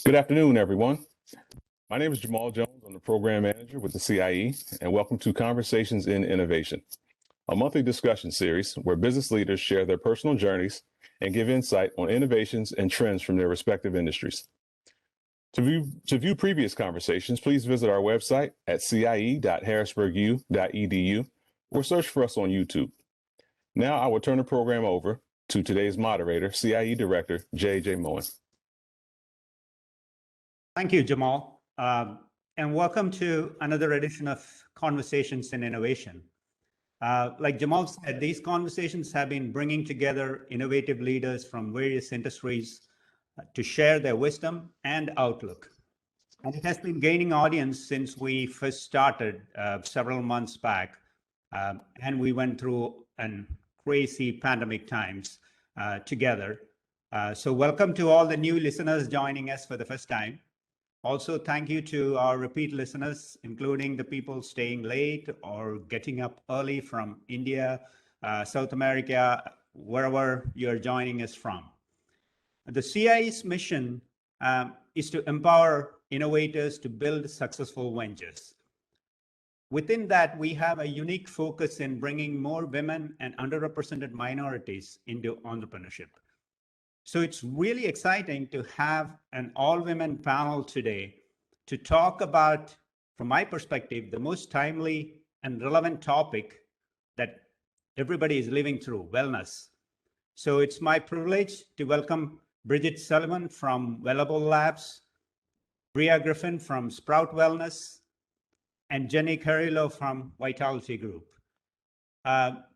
Good afternoon, everyone. My name is Jamal Jones. I'm the program manager with the CIE, and welcome to Conversations in Innovation, a monthly discussion series where business leaders share their personal journeys and give insight on innovations and trends from their respective industries. To view previous conversations, please visit our website at cie.harrisburgu.edu or search for us on YouTube. Now I will turn the program over to today's moderator, CIE Director, J.J. Moen. Thank you, Jamal, and welcome to another edition of Conversations in Innovation. Like Jamal said, these conversations have been bringing together innovative leaders from various industries to share their wisdom and outlook. And it has been gaining audience since we first started several months back, and we went through an crazy pandemic times together. So welcome to all the new listeners joining us for the first time. Also, thank you to our repeat listeners, including the people staying late or getting up early from India, South America, wherever you're joining us from. The CIE's mission is to empower innovators to build successful ventures. Within that, we have a unique focus in bringing more women and underrepresented minorities into entrepreneurship. So it's really exciting to have an all-women panel today to talk about, from my perspective, the most timely and relevant topic that everybody is living through, wellness. So it's my privilege to welcome Bridget Sullivan from Wellable Labs, Bria Griffin from Sprout Wellness, and Jenny Carrillo from Vitality Group.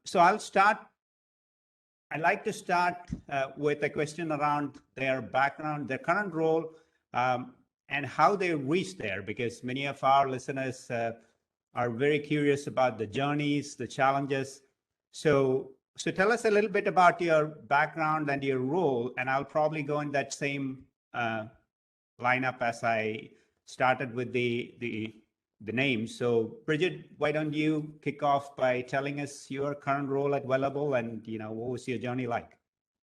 So I'd like to start with a question around their background, their current role, and how they reached there, because many of our listeners are very curious about the journeys, the challenges. So tell us a little bit about your background and your role, and I'll probably go in that same lineup as I started with the name. So Bridget, why don't you kick off by telling us your current role at Wellable and what was your journey like?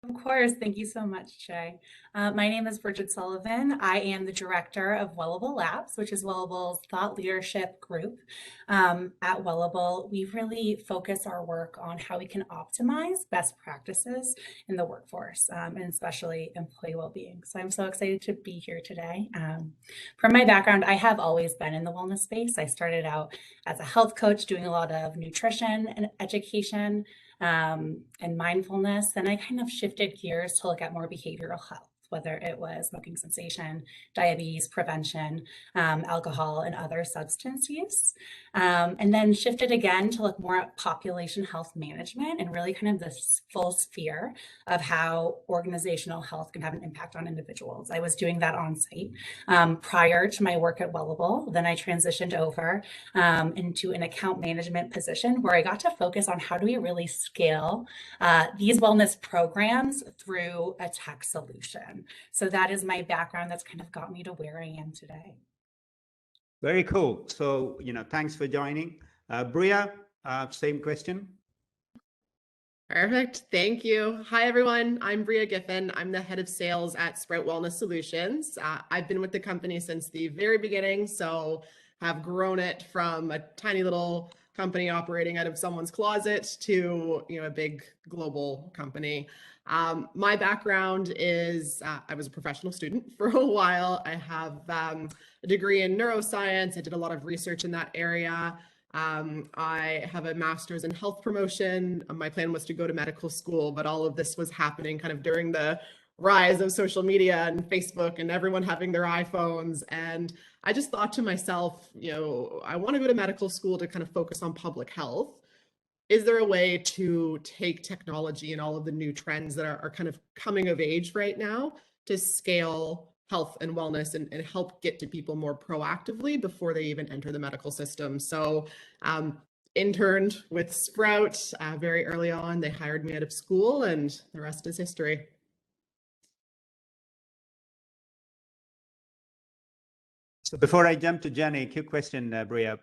Of course. Thank you so much, Jay. My name is Bridget Sullivan. I am the director of Wellable Labs, which is Wellable's thought leadership group. At Wellable, we really focus our work on how we can optimize best practices in the workforce, and especially employee well-being. So I'm so excited to be here today. From my background, I have always been in the wellness space. I started out as a health coach doing a lot of nutrition and education, and mindfulness. And I kind of shifted gears to look at more behavioral health, whether it was smoking cessation, diabetes prevention, alcohol, and other substance use. And then shifted again to look more at population health management and really kind of this full sphere of how organizational health can have an impact on individuals. I was doing that on site prior to my work at Wellable. Then I transitioned over into an account management position where I got to focus on how do we really scale these wellness programs through a tech solution. So that is my background that's kind of got me to where I am today. Very cool. So, thanks for joining. Bria, same question. Perfect. Thank you. Hi, everyone. I'm Bria Giffen. I'm the head of sales at Sprout Wellness Solutions. I've been with the company since the very beginning, so have grown it from a tiny little company operating out of someone's closet to a big global company. My background is I was a professional student for a while. I have a degree in neuroscience. I did a lot of research in that area. I have a master's in health promotion. My plan was to go to medical school, but all of this was happening kind of during the rise of social media and Facebook and everyone having their iPhones. And I just thought to myself, I want to go to medical school to kind of focus on public health. Is there a way to take technology and all of the new trends that are kind of coming of age right now to scale health and wellness and help get to people more proactively before they even enter the medical system? So interned with Sprout very early on. They hired me out of school and the rest is history. So before I jump to Jenny, quick question, Bria,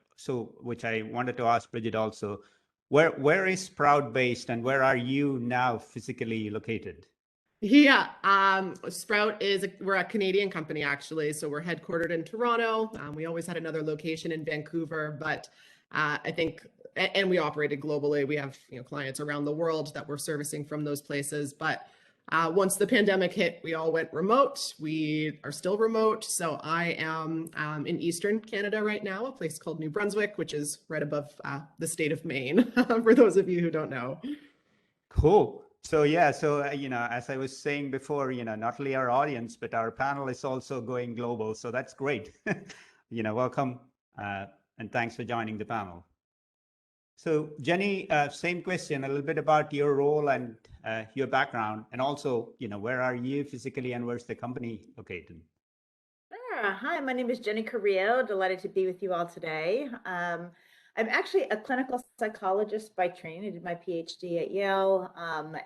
which I wanted to ask Bridget also. Where is Sprout based and where are you now physically located? Yeah, Sprout we're a Canadian company actually, so we're headquartered in Toronto. We always had another location in Vancouver, but I think, and we operated globally. We have clients around the world that we're servicing from those places. But once the pandemic hit, we all went remote. We are still remote. So I am in Eastern Canada right now, a place called New Brunswick, which is right above the state of Maine, for those of you who don't know. Cool. So yeah, so as I was saying before, not only our audience, but our panel is also going global. So that's great. Welcome, and thanks for joining the panel. So Jenny, same question, a little bit about your role and your background, and also, where are you physically and where's the company located? Sure. Hi, my name is Jenny Carrillo. Delighted to be with you all today. I'm actually a clinical psychologist by training. I did my PhD at Yale,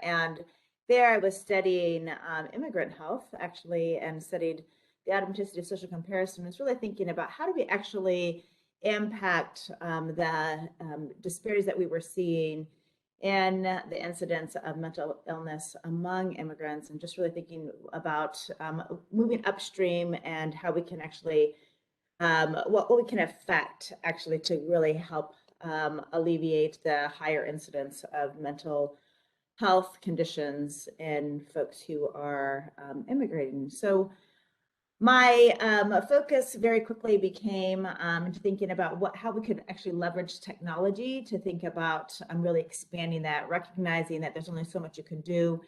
and there I was studying immigrant health, actually, and studied the automaticity of social comparison. I was really thinking about how do we actually impact the disparities that we were seeing in the incidence of mental illness among immigrants, and just really thinking about moving upstream and how we can actually what we can affect actually to really help alleviate the higher incidence of mental health conditions in folks who are immigrating. So my focus very quickly became thinking about how we could actually leverage technology to think about really expanding that, recognizing that there's only so much you can do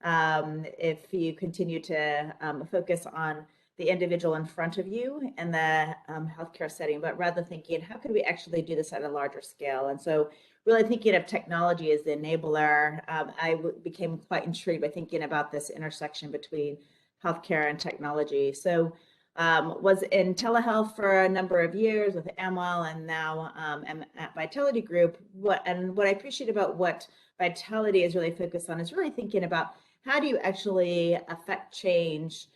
if you continue to focus on the individual in front of you in the healthcare setting, but rather thinking, how could we actually do this at a larger scale? And so really thinking of technology as the enabler, I became quite intrigued by thinking about this intersection between healthcare and technology. So was in telehealth for a number of years with Amwell, and now am at Vitality Group. What I appreciate about what Vitality is really focused on is really thinking about how do you actually affect change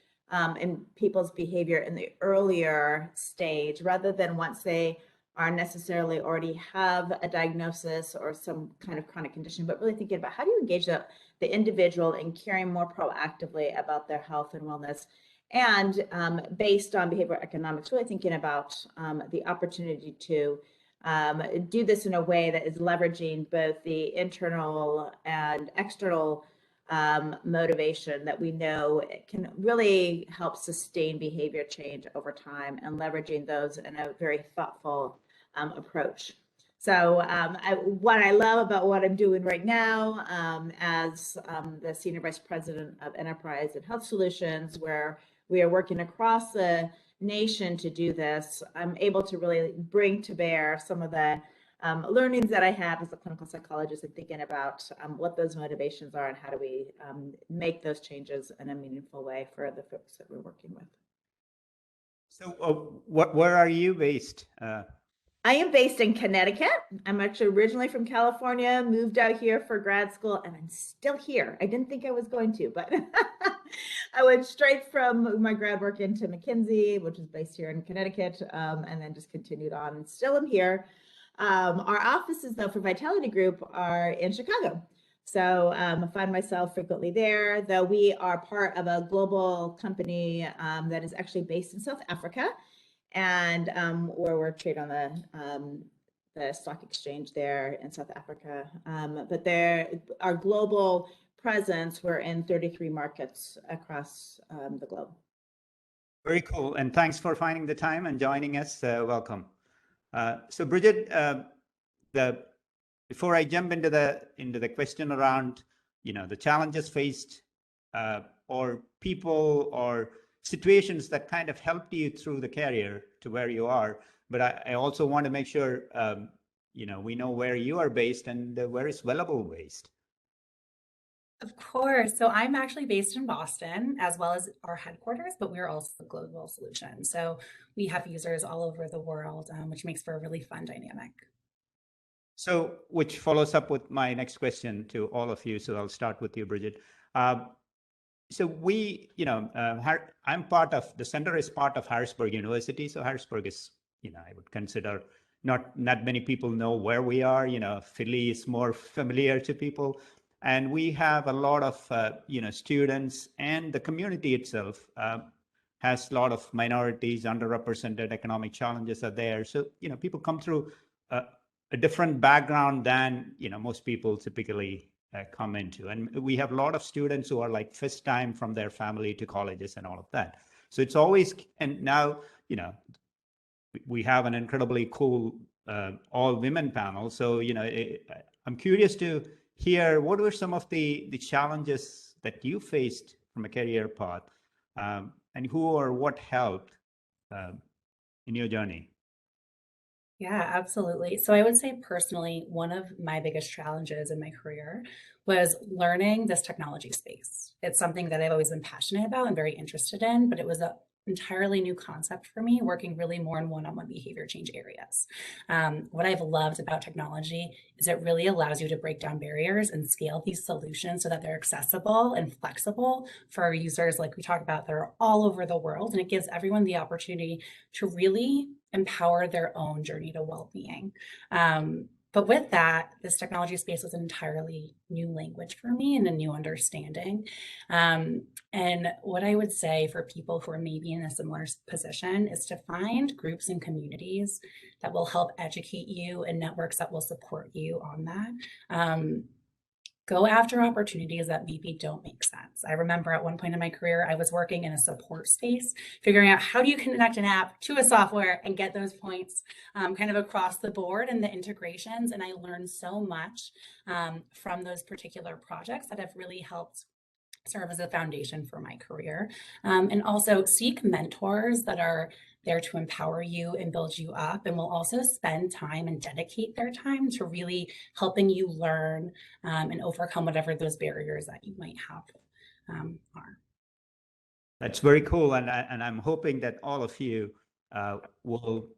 in people's behavior in the earlier stage, rather than once they are necessarily already have a diagnosis or some kind of chronic condition, but really thinking about how do you engage the individual in caring more proactively about their health and wellness. And based on behavioral economics, really thinking about the opportunity to do this in a way that is leveraging both the internal and external motivation that we know can really help sustain behavior change over time, and leveraging those in a very thoughtful approach. So what I love about what I'm doing right now as the Senior Vice President of Enterprise and Health Solutions, where we are working across the nation to do this, I'm able to really bring to bear some of the learnings that I have as a clinical psychologist, and thinking about what those motivations are and how do we make those changes in a meaningful way for the folks that we're working with. So where are you based? I am based in Connecticut. I'm actually originally from California, moved out here for grad school, and I'm still here. I didn't think I was going to, but I went straight from my grad work into McKinsey, which is based here in Connecticut, and then just continued on, and still am here. Our offices, though, for Vitality Group are in Chicago. So I find myself frequently there, though we are part of a global company that is actually based in South Africa, and where we're traded on the stock exchange there in South Africa. But our global presence, we're in 33 markets across the globe. Very cool. And thanks for finding the time and joining us. Welcome. So Bridget, before I jump into the question around, the challenges faced or people or situations that kind of helped you through the career to where you are, but I also want to make sure we know where you are based and where is Wellable based. Of course. So I'm actually based in Boston, as well as our headquarters, but we're also a global solution. So we have users all over the world, which makes for a really fun dynamic. So, which follows up with my next question to all of you. So I'll start with you, Bridget. So I'm part of, the center is part of Harrisburg University. So Harrisburg is, I would consider not many people know where we are. Philly is more familiar to people. And we have a lot of, students, and the community itself has a lot of minorities, underrepresented economic challenges are there. So, people come through a different background than, most people typically come into. And we have a lot of students who are like first time from their family to colleges and all of that. So it's always, and now, we have an incredibly cool all women panel. So, I'm curious to hear what were some of the challenges that you faced from a career path, and who or what helped in your journey? Yeah, absolutely. So I would say personally, one of my biggest challenges in my career was learning this technology space. It's something that I've always been passionate about and very interested in, but it was a entirely new concept for me, working really more in one-on-one behavior change areas. What I've loved about technology is it really allows you to break down barriers and scale these solutions so that they're accessible and flexible for our users, like we talked about, that are all over the world. And it gives everyone the opportunity to really empower their own journey to well-being. But with that, this technology space was an entirely new language for me and a new understanding. And what I would say for people who are maybe in a similar position is to find groups and communities that will help educate you and networks that will support you on that. Go after opportunities that maybe don't make sense. I remember at one point in my career, I was working in a support space, figuring out how do you connect an app to a software and get those points kind of across the board and the integrations. And I learned so much from those particular projects that have really helped serve as a foundation for my career. And also seek mentors that are there to empower you and build you up, and will also spend time and dedicate their time to really helping you learn and overcome whatever those barriers that you might have are. That's very cool. And I'm hoping that all of you will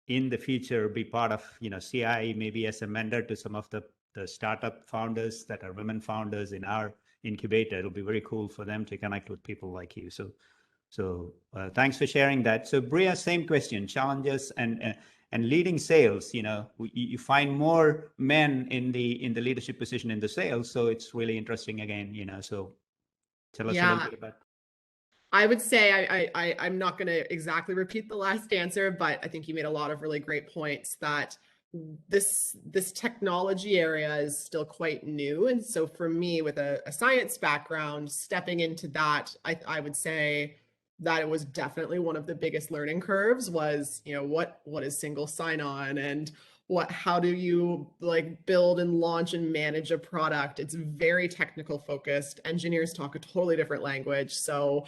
in the future be part of, CIE, maybe as a mentor to some of the startup founders that are women founders in our incubator. It'll be very cool for them to connect with people like you. So thanks for sharing that. So Bria, same question, challenges and leading sales. You find more men in the leadership position in the sales. So it's really interesting again, so tell us a little bit about. I would say I'm not going to exactly repeat the last answer, but I think you made a lot of really great points that this technology area is still quite new. And so for me, with a science background, stepping into that, I would say that it was definitely one of the biggest learning curves was, what is single sign-on, and how do you like build and launch and manage a product? It's very technical focused. Engineers talk a totally different language. So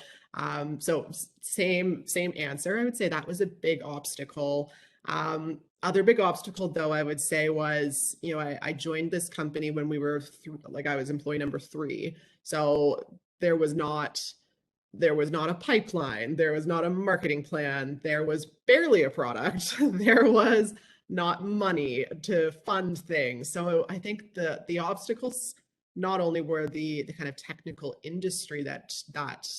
same answer. I would say that was a big obstacle. Other big obstacle though, I would say was, I joined this company when we were I was employee number 3. So there was not a pipeline, there was not a marketing plan, there was barely a product, there was not money to fund things. So I think the obstacles not only were the kind of technical industry that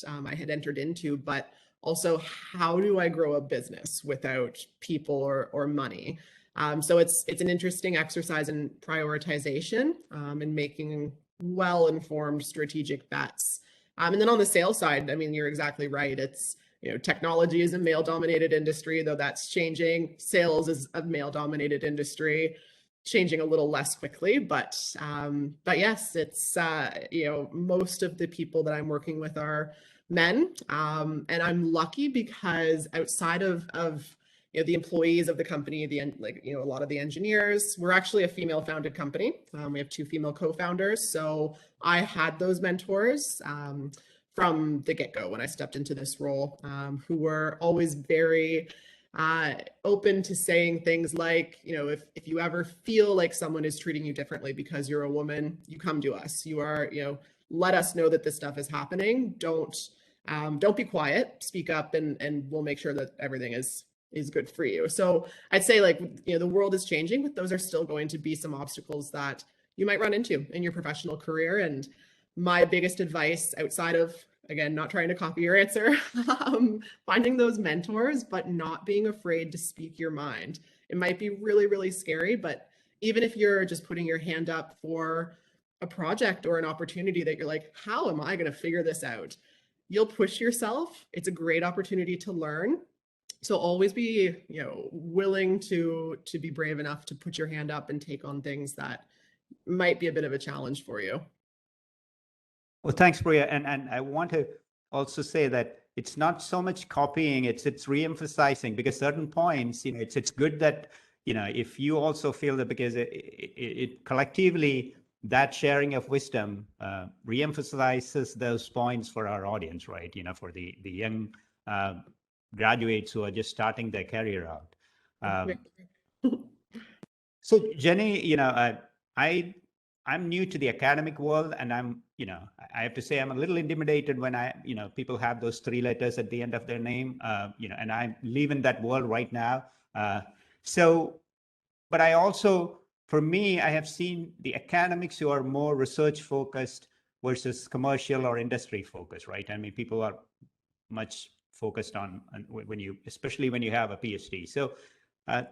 I had entered into, but also how do I grow a business without people or money? So it's an interesting exercise in prioritization and making well-informed strategic bets. And then on the sales side, I mean, you're exactly right. It's, technology is a male-dominated industry, though that's changing. Sales is a male-dominated industry, changing a little less quickly. But yes, it's, most of the people that I'm working with are men. And I'm lucky because outside of the employees of the company, a lot of the engineers, we're actually a female-founded company. We have 2 female co-founders. So I had those mentors from the get-go when I stepped into this role, who were always very open to saying things like, if you ever feel like someone is treating you differently because you're a woman, you come to us. You are, let us know that this stuff is happening. Don't be quiet, speak up, and we'll make sure that everything is good for you. So I'd say the world is changing, but those are still going to be some obstacles that you might run into in your professional career. And my biggest advice outside of, again, not trying to copy your answer, finding those mentors, but not being afraid to speak your mind. It might be really, really scary, but even if you're just putting your hand up for a project or an opportunity that you're like, how am I going to figure this out? You'll push yourself. It's a great opportunity to learn. So always be, willing to be brave enough to put your hand up and take on things that might be a bit of a challenge for you. Well, thanks, Priya. And I want to also say that it's not so much copying, it's re-emphasizing, because certain points, it's good that, if you also feel that, because it collectively, that sharing of wisdom re-emphasizes those points for our audience, right? For the young graduates who are just starting their career out. So Jenny, I'm new to the academic world, and I have to say I'm a little intimidated when people have those 3 letters at the end of their name, and I live in that world right now. But I also, for me, I have seen the academics who are more research focused versus commercial or industry focused, right? I mean, people are much focused on especially when you have a PhD. So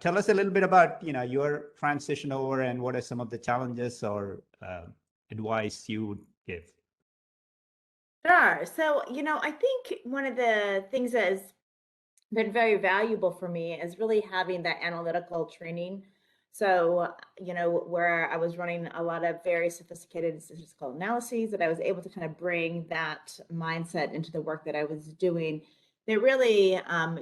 tell us a little bit about, your transition over, and what are some of the challenges or advice you would give? Sure. So, I think one of the things that has been very valuable for me is really having that analytical training. So, where I was running a lot of very sophisticated statistical analyses, that I was able to kind of bring that mindset into the work that I was doing. It really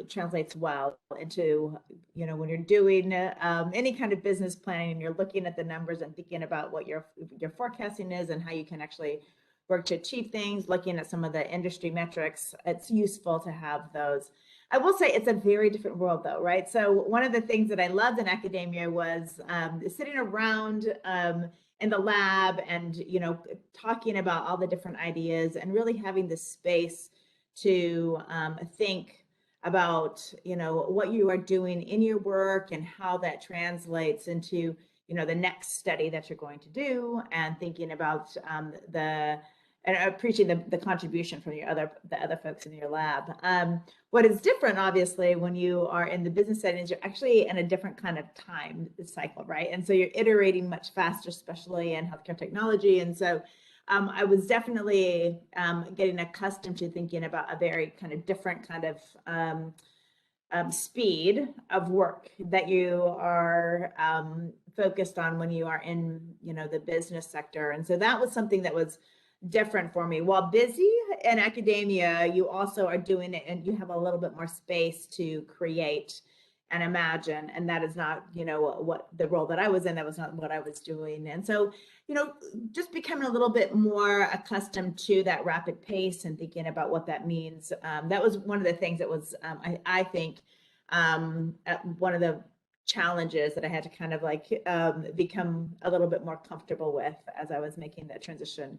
translates well into, when you're doing any kind of business planning and you're looking at the numbers and thinking about what your forecasting is and how you can actually work to achieve things, looking at some of the industry metrics. It's useful to have those. I will say it's a very different world though, right? So one of the things that I loved in academia was sitting around in the lab and, talking about all the different ideas and really having the space to think about, what you are doing in your work and how that translates into, the next study that you're going to do, and thinking about and appreciating the contribution from the other folks in your lab. What is different, obviously, when you are in the business settings, you're actually in a different kind of time cycle, right? And so you're iterating much faster, especially in healthcare technology. And so I was definitely getting accustomed to thinking about a very kind of different kind of speed of work that you are focused on when you are in, the business sector. And so that was something that was different for me. While busy in academia, you also are doing it and you have a little bit more space to create and imagine. And that is not, what the role that I was in, that was not what I was doing. And so, just becoming a little bit more accustomed to that rapid pace and thinking about what that means. That was one of the things that was, I think, one of the challenges that I had to kind of become a little bit more comfortable with as I was making that transition.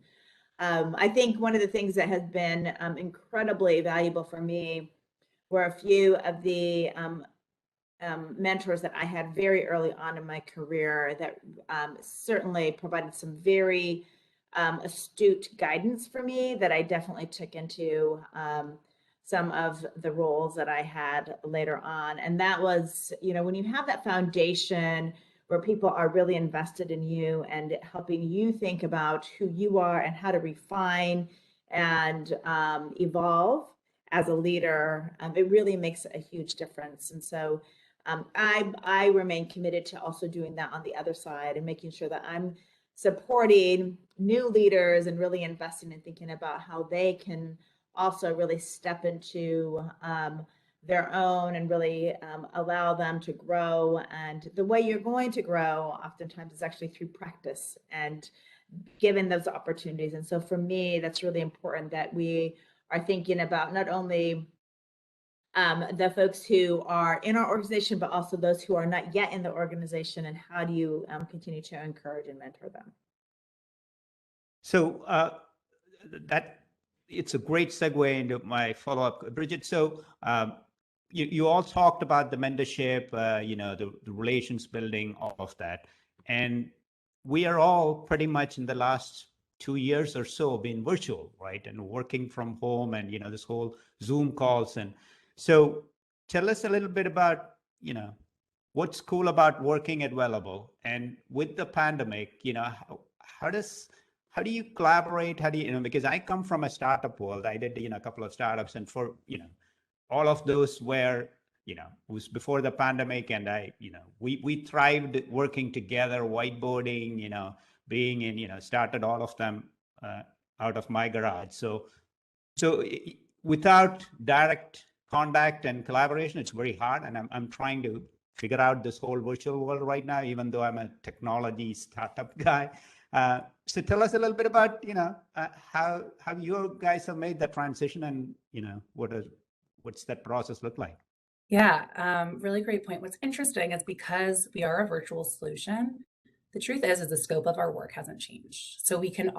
I think one of the things that has been incredibly valuable for me were a few of the mentors that I had very early on in my career that certainly provided some very astute guidance for me that I definitely took into some of the roles that I had later on. And that was, when you have that foundation where people are really invested in you and helping you think about who you are and how to refine and evolve as a leader, it really makes a huge difference. And so I remain committed to also doing that on the other side and making sure that I'm supporting new leaders and really investing in thinking about how they can also really step into their own and really allow them to grow. And the way you're going to grow oftentimes is actually through practice and given those opportunities. And so for me, that's really important that we are thinking about not only the folks who are in our organization, but also those who are not yet in the organization, and how do you continue to encourage and mentor them? So that it's a great segue into my follow-up, Bridget. So you all talked about the mentorship, the relations building, all of that. And we are all pretty much in the last 2 years or so been virtual, right? And working from home and, this whole Zoom calls. And so tell us a little bit about, what's cool about working at Wellable, and with the pandemic, how does how do you collaborate? How do you, because I come from a startup world. I did, a couple of startups, and for, all of those were, it was before the pandemic, and we thrived working together, whiteboarding, being in, started all of them out of my garage. So without direct contact and collaboration, it's very hard. And I'm trying to figure out this whole virtual world right now, even though I'm a technology startup guy. So tell us a little bit about, how you guys have made that transition, and, what's that process look like? Yeah, really great point. What's interesting is because we are a virtual solution, the truth is the scope of our work hasn't changed. So we can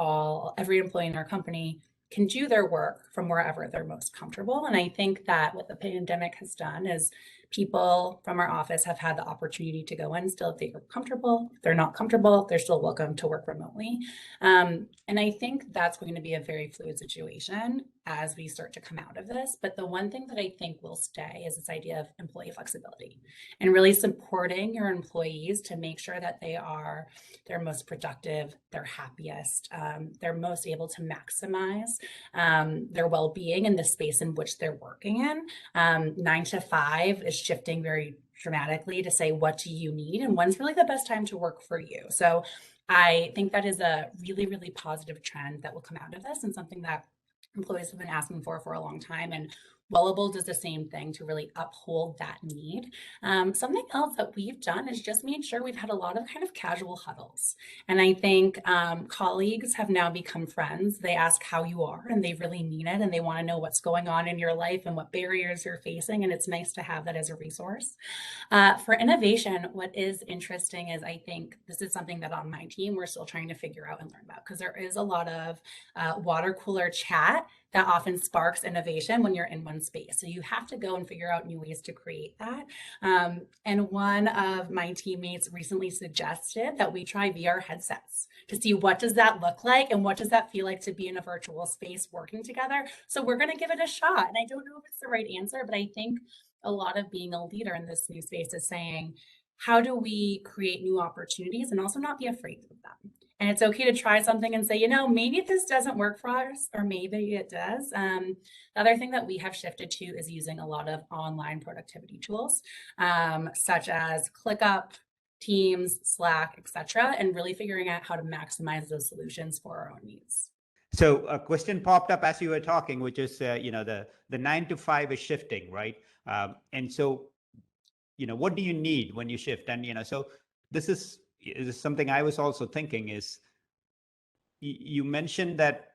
every employee in our company can do their work from wherever they're most comfortable. And I think that what the pandemic has done is people from our office have had the opportunity to go in still if they're comfortable. If they're not comfortable, they're still welcome to work remotely. And I think that's going to be a very fluid situation as we start to come out of this. But the one thing that I think will stay is this idea of employee flexibility and really supporting your employees to make sure that they are their most productive, their happiest, they're most able to maximize their well-being in the space in which they're working in. 9 to 5 is shifting very dramatically to say, what do you need? And when's really the best time to work for you? So I think that is a really, really positive trend that will come out of this, and something that employees have been asking for a long time. And Wellable does the same thing to really uphold that need. Something else that we've done is just made sure we've had a lot of kind of casual huddles. And I think colleagues have now become friends. They ask how you are, and they really mean it. And they want to know what's going on in your life and what barriers you're facing. And it's nice to have that as a resource. For innovation, what is interesting is I think this is something that on my team, we're still trying to figure out and learn about, because there is a lot of water cooler chat that often sparks innovation when you're in one space. So you have to go and figure out new ways to create that. And one of my teammates recently suggested that we try VR headsets to see what does that look like and what does that feel like to be in a virtual space working together. So we're going to give it a shot. And I don't know if it's the right answer, but I think a lot of being a leader in this new space is saying, how do we create new opportunities and also not be afraid of them? And it's okay to try something and say, maybe this doesn't work for us, or maybe it does. The other thing that we have shifted to is using a lot of online productivity tools, such as ClickUp, Teams, Slack, etc., and really figuring out how to maximize those solutions for our own needs. So a question popped up as you were talking, which is, the 9 to 5 is shifting, right? And so, what do you need when you shift? And, so this is something I was also thinking is, you mentioned that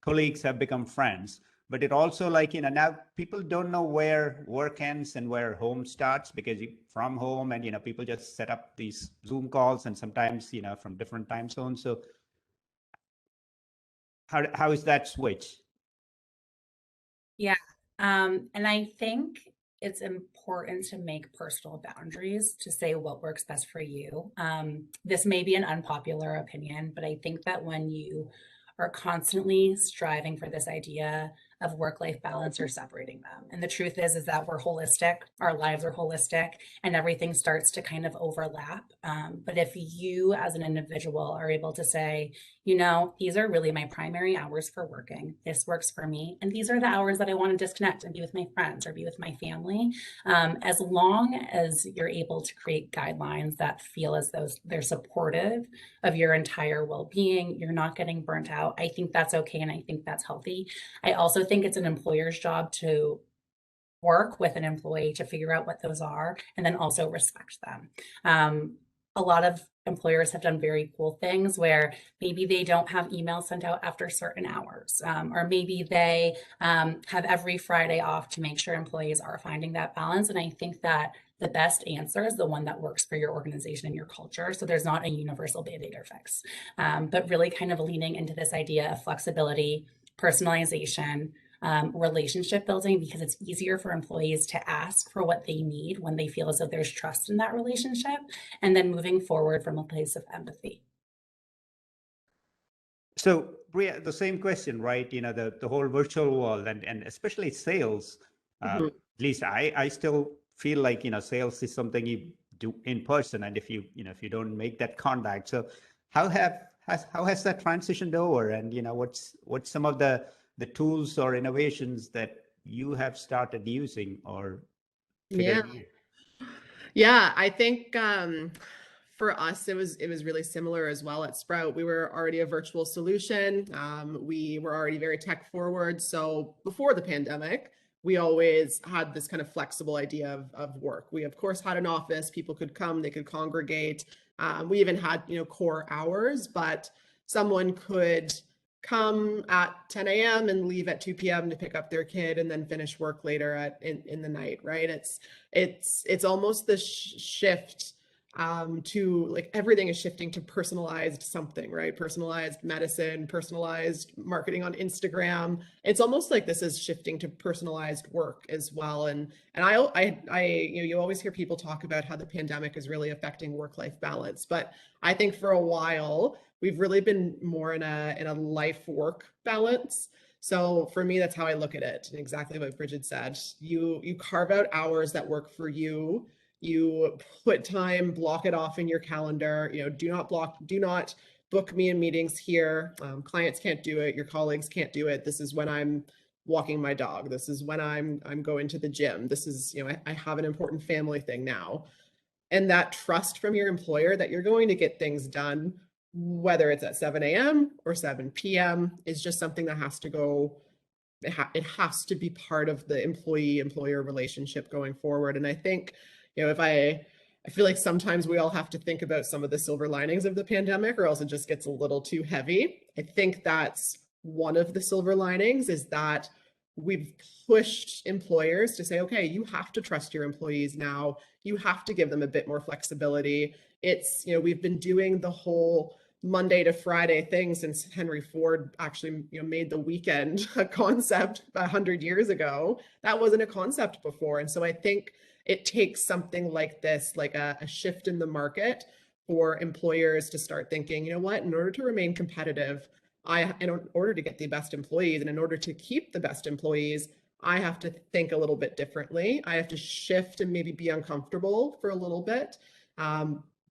colleagues have become friends, but it also now people don't know where work ends and where home starts, because from home, and people just set up these Zoom calls, and sometimes from different time zones. So how is that switch? Yeah, and I think it's important to make personal boundaries to say what works best for you. This may be an unpopular opinion, but I think that when you are constantly striving for this idea of work-life balance, you're separating them. And the truth is that we're holistic, our lives are holistic, and everything starts to kind of overlap. But if you as an individual are able to say, these are really my primary hours for working, this works for me, and these are the hours that I want to disconnect and be with my friends or be with my family, as long as you're able to create guidelines that feel as though they're supportive of your entire well-being, you're not getting burnt out, I think that's okay, and I think that's healthy. I also think it's an employer's job to work with an employee to figure out what those are, and then also respect them. A lot of employers have done very cool things where maybe they don't have emails sent out after certain hours, or maybe they have every Friday off to make sure employees are finding that balance. And I think that the best answer is the one that works for your organization and your culture. So there's not a universal Band-Aid or fix, but really kind of leaning into this idea of flexibility, personalization, relationship building, because it's easier for employees to ask for what they need when they feel as though there's trust in that relationship, and then moving forward from a place of empathy. So Bria, the same question, right? The whole virtual world, and especially sales, Mhm. at least I still feel like, sales is something you do in person. And if you don't make that contact. So how has that transitioned over? And what's some of the tools or innovations that you have started using or Yeah. figuring out? Yeah, I think for us it was really similar as well at Sprout. We were already a virtual solution. We were already very tech forward. So before the pandemic, we always had this kind of flexible idea of work. We of course had an office, people could come, they could congregate. We even had, core hours, but someone could come at 10 a.m. and leave at 2 p.m. to pick up their kid and then finish work later in the night, right? It's almost this shift to like everything is shifting to personalized something, right? Personalized medicine, personalized marketing on Instagram. It's almost like this is shifting to personalized work as well. And you always hear people talk about how the pandemic is really affecting work-life balance, but I think for a while we've really been more in a life-work balance. So for me, that's how I look at it. And exactly what Bridget said. You carve out hours that work for you. You put time, block it off in your calendar. Do not book me in meetings here. Clients can't do it. Your colleagues can't do it. This is when I'm walking my dog. This is when I'm going to the gym. This is, I have an important family thing now. And that trust from your employer that you're going to get things done, whether it's at 7 a.m. or 7 p.m., is just something that has to go. It has to be part of the employee-employer relationship going forward. And I think, if I feel like sometimes we all have to think about some of the silver linings of the pandemic, or else it just gets a little too heavy. I think that's one of the silver linings, is that we've pushed employers to say, okay, you have to trust your employees now. You have to give them a bit more flexibility. It's, we've been doing the whole Monday to Friday thing since Henry Ford actually, made the weekend a concept 100 years ago. That wasn't a concept before. And so I think it takes something like this, like a shift in the market, for employers to start thinking, in order to remain competitive, in order to get the best employees and in order to keep the best employees, I have to think a little bit differently. I have to shift and maybe be uncomfortable for a little bit,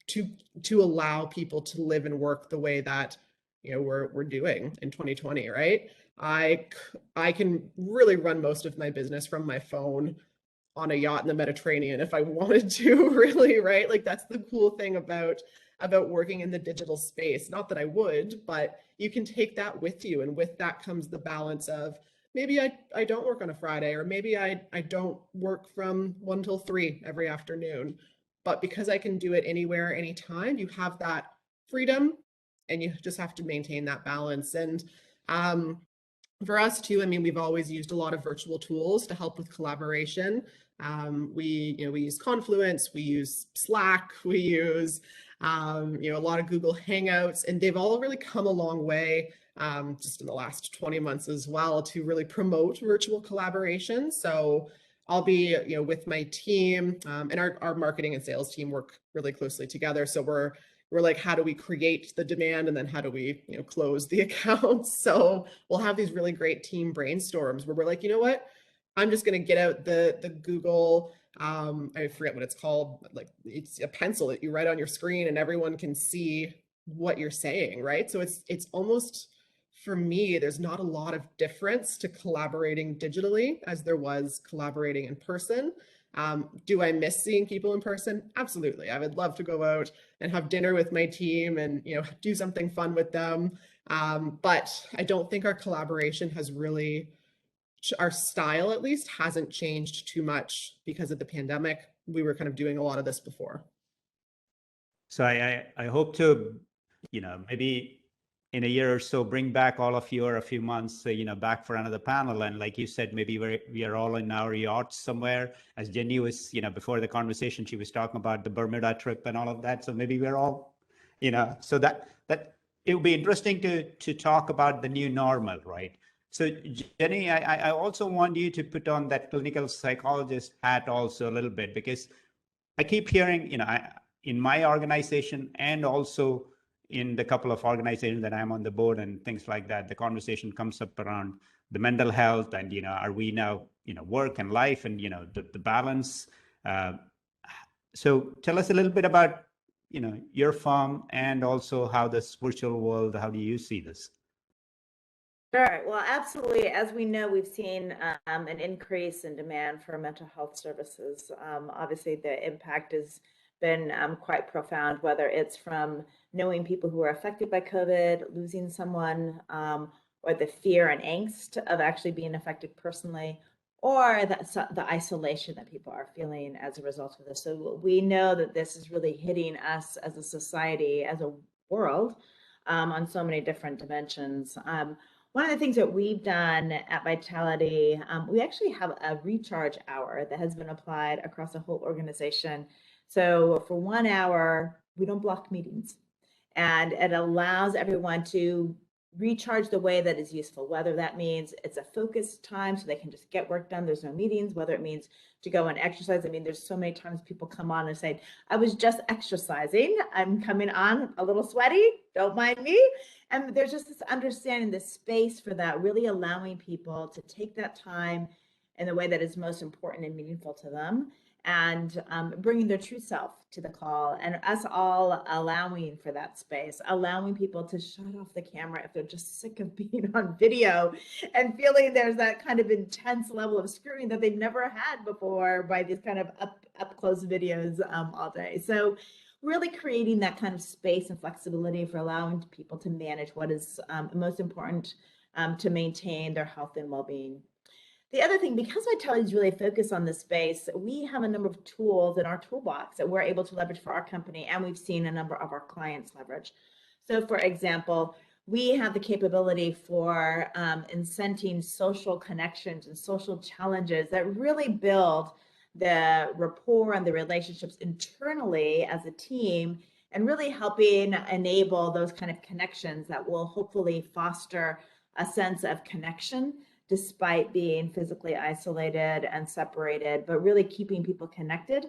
to allow people to live and work the way that we're doing in 2020, right? I can really run most of my business from my phone on a yacht in the Mediterranean if I wanted to, really, right? Like that's the cool thing about working in the digital space. Not that I would, but you can take that with you, and with that comes the balance of maybe I don't work on a Friday, or maybe I don't work from 1 till 3 every afternoon. But because I can do it anywhere, anytime, you have that freedom, and you just have to maintain that balance. And for us too, we've always used a lot of virtual tools to help with collaboration. We use Confluence, we use Slack, we use a lot of Google Hangouts, and they've all really come a long way just in the last 20 months as well to really promote virtual collaboration. So I'll be, with my team, and our marketing and sales team work really closely together. So we're like, how do we create the demand, and then how do we, close the accounts? So we'll have these really great team brainstorms where we're like, what? I'm just going to get out the Google, I forget what it's called, like it's a pencil that you write on your screen and everyone can see what you're saying, right? So it's almost, for me, there's not a lot of difference to collaborating digitally as there was collaborating in person. Do I miss seeing people in person? Absolutely. I would love to go out and have dinner with my team and do something fun with them. But I don't think our collaboration has really, our style at least, hasn't changed too much because of the pandemic. We were kind of doing a lot of this before. So I hope to, maybe in a year or so, bring back all of you, or a few months, back for another panel. And like you said, maybe we are all in our yachts somewhere. As Jenny was, before the conversation, she was talking about the Bermuda trip and all of that. So maybe we're all, so that it would be interesting to talk about the new normal, right? So Jenny, I also want you to put on that clinical psychologist hat also a little bit, because I keep hearing, in my organization and also in the couple of organizations that I'm on the board and things like that, the conversation comes up around the mental health and, are we now, work and life and, the balance. So tell us a little bit about your firm and also how this virtual world, how do you see this? Sure. Well, absolutely. As we know, we've seen an increase in demand for mental health services. Obviously, the impact has been quite profound, whether it's from knowing people who are affected by COVID, losing someone, or the fear and angst of actually being affected personally, or the isolation that people are feeling as a result of this. So we know that this is really hitting us as a society, as a world, on so many different dimensions. One of the things that we've done at Vitality, we actually have a recharge hour that has been applied across the whole organization. So for 1 hour, we don't block meetings, and it allows everyone to recharge the way that is useful, whether that means it's a focused time so they can just get work done, there's no meetings, whether it means to go and exercise. I mean, there's so many times people come on and say, I was just exercising, I'm coming on a little sweaty, don't mind me. And there's just this understanding, this space for that, really allowing people to take that time in the way that is most important and meaningful to them, and bringing their true self to the call, and us all allowing for that space, allowing people to shut off the camera if they're just sick of being on video and feeling there's that kind of intense level of scrutiny that they've never had before by these kind of up close videos all day. So really creating that kind of space and flexibility for allowing people to manage what is most important to maintain their health and well-being. The other thing, because Vitality is really focused on this space, we have a number of tools in our toolbox that we're able to leverage for our company, and we've seen a number of our clients leverage. So for example, we have the capability for incenting social connections and social challenges that really build the rapport and the relationships internally as a team, and really helping enable those kind of connections that will hopefully foster a sense of connection despite being physically isolated and separated, but really keeping people connected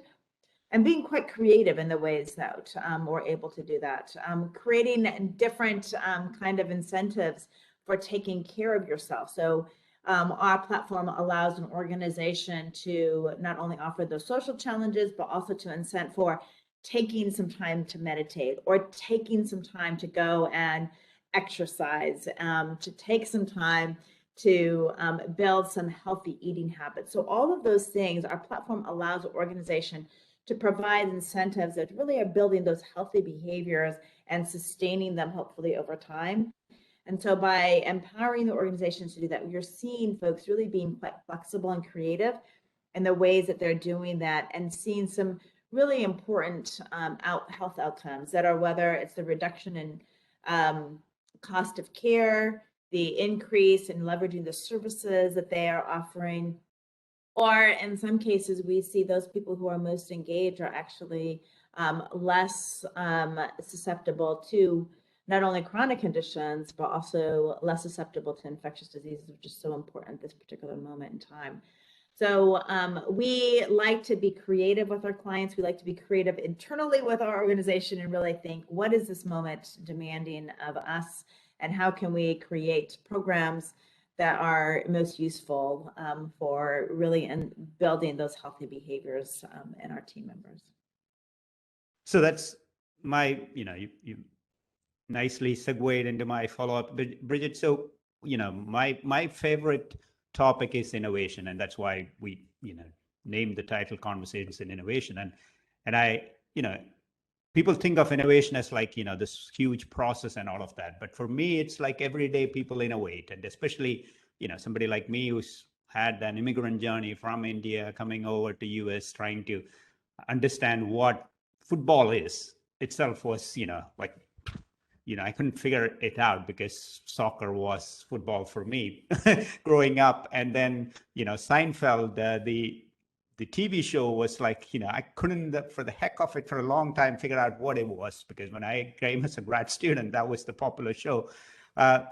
and being quite creative in the ways that we're able to do that. Creating different kind of incentives for taking care of yourself. So our platform allows an organization to not only offer those social challenges, but also to incent for taking some time to meditate, or taking some time to go and exercise, to take some time to build some healthy eating habits. So all of those things, our platform allows the organization to provide incentives that really are building those healthy behaviors and sustaining them hopefully over time. And so by empowering the organizations to do that, we're seeing folks really being quite flexible and creative in the ways that they're doing that, and seeing some really important health outcomes that are, whether it's the reduction in cost of care, the increase in leveraging the services that they are offering, or in some cases, we see those people who are most engaged are actually less susceptible to not only chronic conditions, but also less susceptible to infectious diseases, which is so important at this particular moment in time. So we like to be creative with our clients. We like to be creative internally with our organization and really think, what is this moment demanding of us? And how can we create programs that are most useful for really building those healthy behaviors in our team members? So that's my, you nicely segued into my follow-up, Bridget. So, my favorite topic is innovation, and that's why we, named the title Conversations in Innovation. And I, people think of innovation as like, this huge process and all of that. But for me, it's like every day people innovate. And especially, somebody like me who's had an immigrant journey from India, coming over to US, trying to understand what football is itself was, I couldn't figure it out because soccer was football for me growing up. And then, Seinfeld, the TV show was like, I couldn't, for the heck of it, for a long time, figure out what it was, because when I came as a grad student, that was the popular show.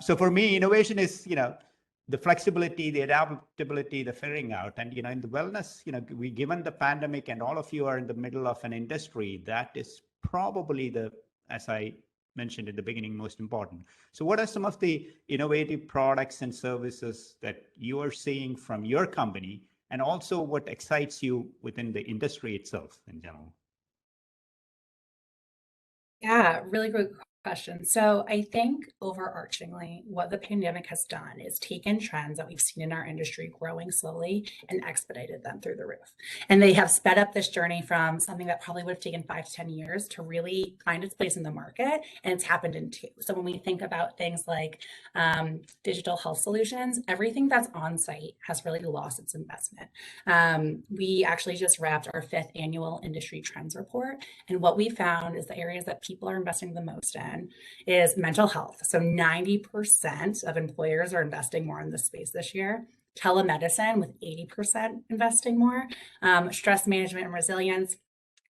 So for me, innovation is, the flexibility, the adaptability, the figuring out. And, in the wellness, we, given the pandemic and all of you are in the middle of an industry, that is probably as I mentioned in the beginning, most important. So what are some of the innovative products and services that you are seeing from your company, and also what excites you within the industry itself in general? Yeah, really great question. So I think overarchingly, what the pandemic has done is taken trends that we've seen in our industry growing slowly and expedited them through the roof. And they have sped up this journey from something that probably would have taken 5 to 10 years to really find its place in the market. And it's happened in two. So when we think about things like digital health solutions, everything that's on site has really lost its investment. We actually just wrapped our 5th annual industry trends report. And what we found is the areas that people are investing the most in is mental health. So 90% of employers are investing more in this space this year. Telemedicine with 80% investing more, stress management and resilience,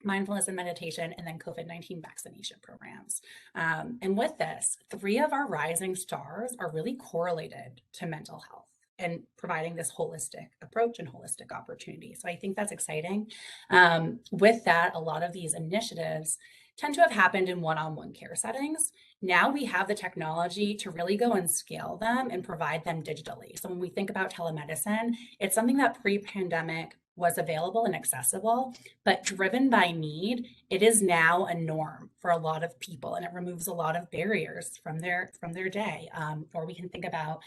mindfulness and meditation, and then COVID-19 vaccination programs. And with this, 3 of our rising stars are really correlated to mental health and providing this holistic approach and holistic opportunity. So I think that's exciting. With that, a lot of these initiatives tend to have happened in one-on-one care settings. Now we have the technology to really go and scale them and provide them digitally. So when we think about telemedicine, it's something that pre-pandemic was available and accessible, but driven by need, it is now a norm for a lot of people, and it removes a lot of barriers from their day. Or we can think about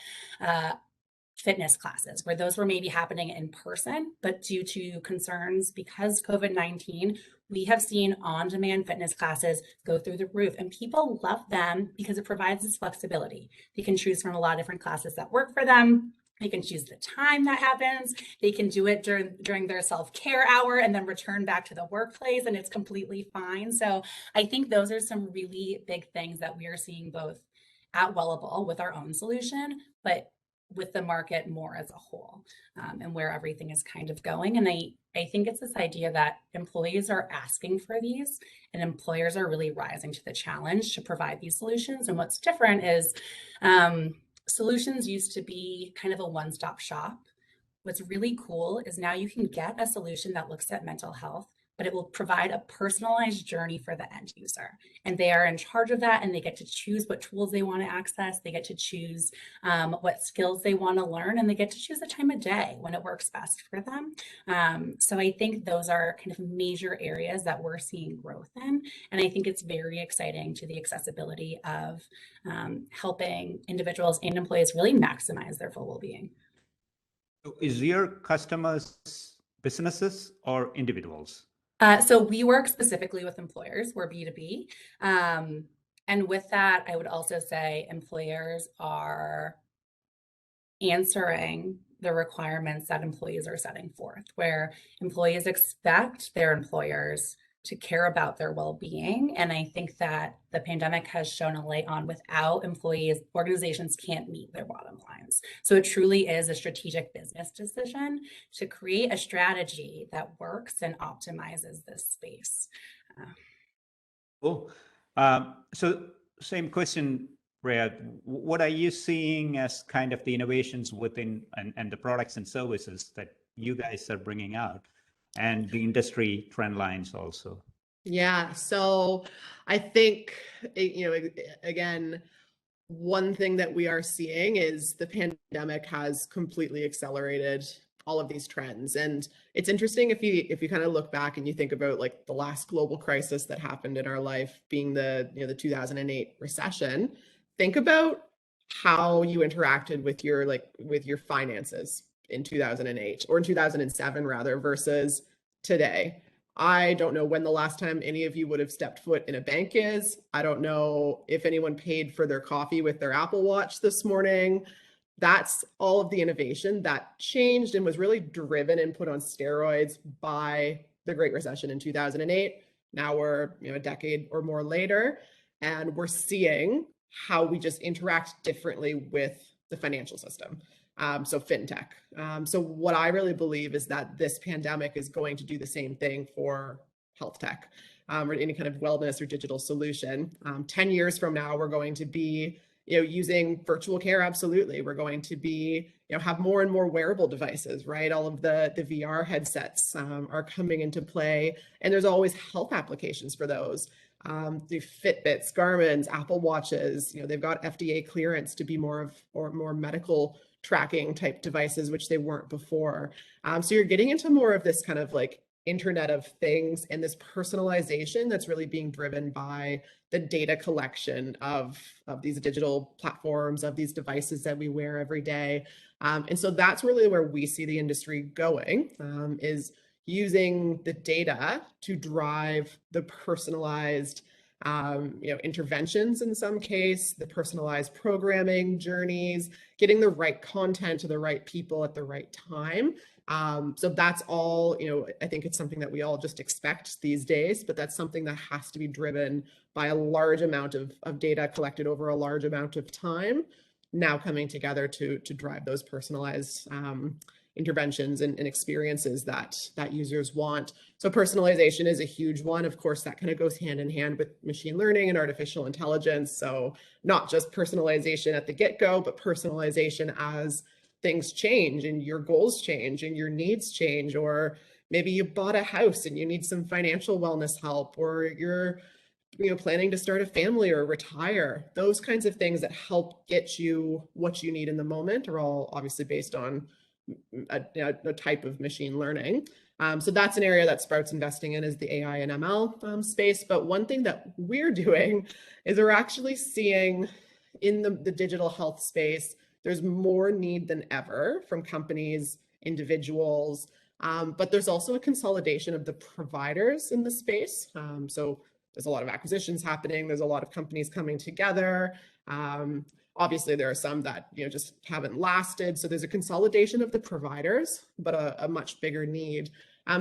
fitness classes where those were maybe happening in person, but due to concerns because COVID-19, we have seen on-demand fitness classes go through the roof, and people love them because it provides this flexibility. They can choose from a lot of different classes that work for them. They can choose the time that happens. They can do it during their self-care hour and then return back to the workplace, and it's completely fine. So I think those are some really big things that we are seeing both at Wellable with our own solution, but with the market more as a whole, and where everything is kind of going. And I think it's this idea that employees are asking for these and employers are really rising to the challenge to provide these solutions. And what's different is solutions used to be kind of a one-stop shop. What's really cool is now you can get a solution that looks at mental health, but it will provide a personalized journey for the end user. And they are in charge of that, and they get to choose what tools they want to access. They get to choose what skills they want to learn, and they get to choose the time of day when it works best for them. So I think those are kind of major areas that we're seeing growth in. And I think it's very exciting to the accessibility of helping individuals and employees really maximize their full well-being. So is your customers businesses or individuals? So we work specifically with employers. We're B2B. And with that, I would also say employers are answering the requirements that employees are setting forth, where employees expect their employers to care about their well-being. And I think that the pandemic has shown a light on without employees, organizations can't meet their bottom lines. So it truly is a strategic business decision to create a strategy that works and optimizes this space. Cool. So same question, Rhea. What are you seeing as kind of the innovations within and the products and services that you guys are bringing out, and the industry trend lines also? Yeah, so I think, again, one thing that we are seeing is the pandemic has completely accelerated all of these trends. And it's interesting if you kind of look back and you think about like the last global crisis that happened in our life being the 2008 recession. Think about how you interacted with your finances in 2008 or in 2007 rather versus today. I don't know when the last time any of you would have stepped foot in a bank is. I don't know if anyone paid for their coffee with their Apple Watch this morning. That's all of the innovation that changed and was really driven and put on steroids by the Great Recession in 2008. Now we're a decade or more later, and we're seeing how we just interact differently with the financial system. So fintech. So what I really believe is that this pandemic is going to do the same thing for health tech, or any kind of wellness or digital solution. 10 years from now, we're going to be using virtual care. Absolutely. We're going to be, have more and more wearable devices, right? All of the VR headsets are coming into play, and there's always health applications for those. The Fitbits, Garmin's, Apple Watches, they've got FDA clearance to be more medical tracking type devices, which they weren't before. So you're getting into more of this kind of like Internet of Things and this personalization that's really being driven by the data collection of these digital platforms, of these devices that we wear every day. And so that's really where we see the industry going, is using the data to drive the personalized interventions in some case, the personalized programming journeys, getting the right content to the right people at the right time. So that's all, I think it's something that we all just expect these days, but that's something that has to be driven by a large amount of data collected over a large amount of time, now coming together to drive those personalized interventions and experiences that users want. So personalization is a huge one. Of course, that kind of goes hand in hand with machine learning and artificial intelligence. So not just personalization at the get-go, but personalization as things change and your goals change and your needs change, or maybe you bought a house and you need some financial wellness help, or you're planning to start a family or retire. Those kinds of things that help get you what you need in the moment are all obviously based on a type of machine learning. So that's an area that Sprout's investing in, is the AI and ML space. But one thing that we're doing is we're actually seeing in the digital health space, there's more need than ever from companies, individuals, but there's also a consolidation of the providers in the space. So there's a lot of acquisitions happening. There's a lot of companies coming together. Obviously, there are some that just haven't lasted. So there's a consolidation of the providers, but a much bigger need.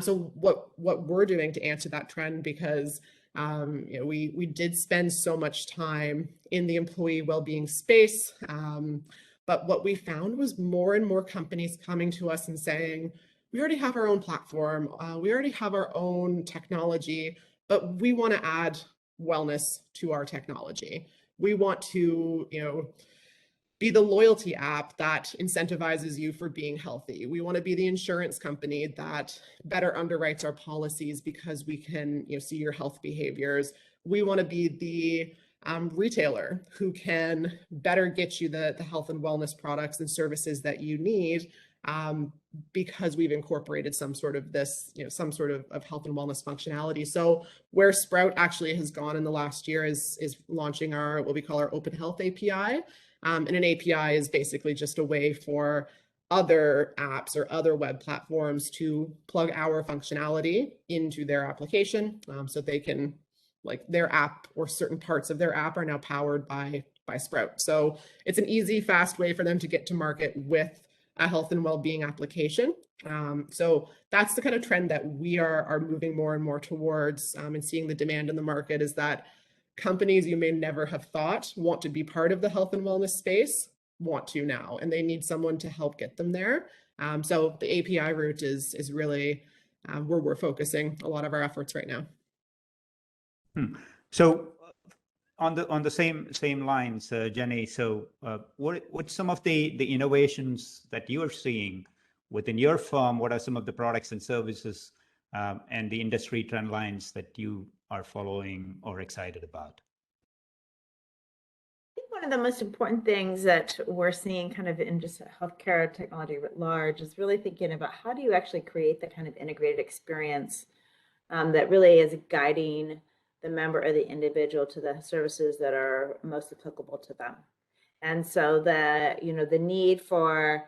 So what we're doing to answer that trend, because we did spend so much time in the employee well-being space, but what we found was more and more companies coming to us and saying, we already have our own platform, we already have our own technology, but we want to add wellness to our technology. We want to, be the loyalty app that incentivizes you for being healthy. We want to be the insurance company that better underwrites our policies because we can, see your health behaviors. We want to be the retailer who can better get you the health and wellness products and services that you need, because we've incorporated some sort of this, some sort of health and wellness functionality. So where Sprout actually has gone in the last year is launching what we call our Open Health API. And an API is basically just a way for other apps or other web platforms to plug our functionality into their application, so they can, like, their app or certain parts of their app are now powered by Sprout. So it's an easy, fast way for them to get to market with a health and well-being application. So that's the kind of trend that we are moving more and more towards, and seeing the demand in the market, is that companies you may never have thought want to be part of the health and wellness space want to now, and they need someone to help get them there. So the API route is really where we're focusing a lot of our efforts right now. So on the same lines, Jenny, so what's some of the innovations that you are seeing within your firm? What are some of the products and services and the industry trend lines that you are following or excited about? I think one of the most important things that we're seeing kind of in just healthcare technology writ large is really thinking about how do you actually create the kind of integrated experience that really is guiding the member or the individual to the services that are most applicable to them. And so the need for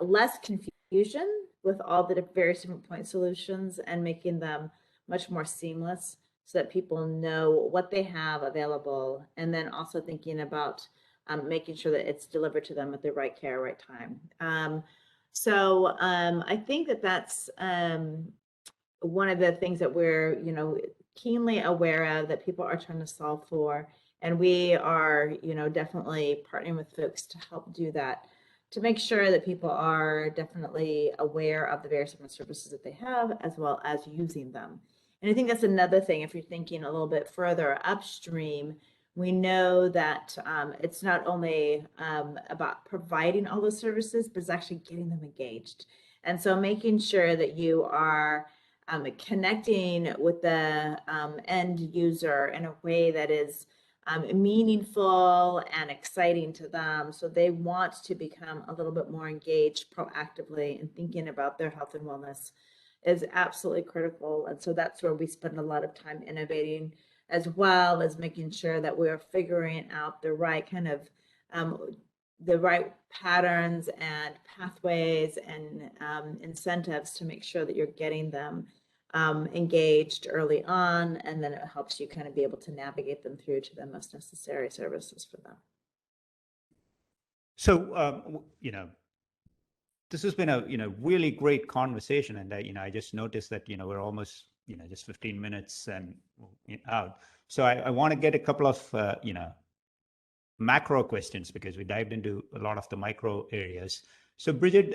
less confusion with all the various different point solutions and making them much more seamless so that people know what they have available, and then also thinking about making sure that it's delivered to them at the right care, right time. So I think that's one of the things that we're, keenly aware of, that people are trying to solve for. And we are, definitely partnering with folks to help do that, to make sure that people are definitely aware of the various different services that they have, as well as using them. And I think that's another thing, if you're thinking a little bit further upstream, we know that it's not only about providing all those services, but it's actually getting them engaged. And so making sure that you are connecting with the end user in a way that is meaningful and exciting to them, so they want to become a little bit more engaged proactively in thinking about their health and wellness is absolutely critical. And so that's where we spend a lot of time innovating, as well as making sure that we're figuring out the right kind of the right patterns and pathways and incentives to make sure that you're getting them engaged early on, and then it helps you kind of be able to navigate them through to the most necessary services for them. So, this has been a, really great conversation. And I just noticed that, we're almost, just 15 minutes and out. So I want to get a couple of, macro questions, because we dived into a lot of the micro areas. So Bridget,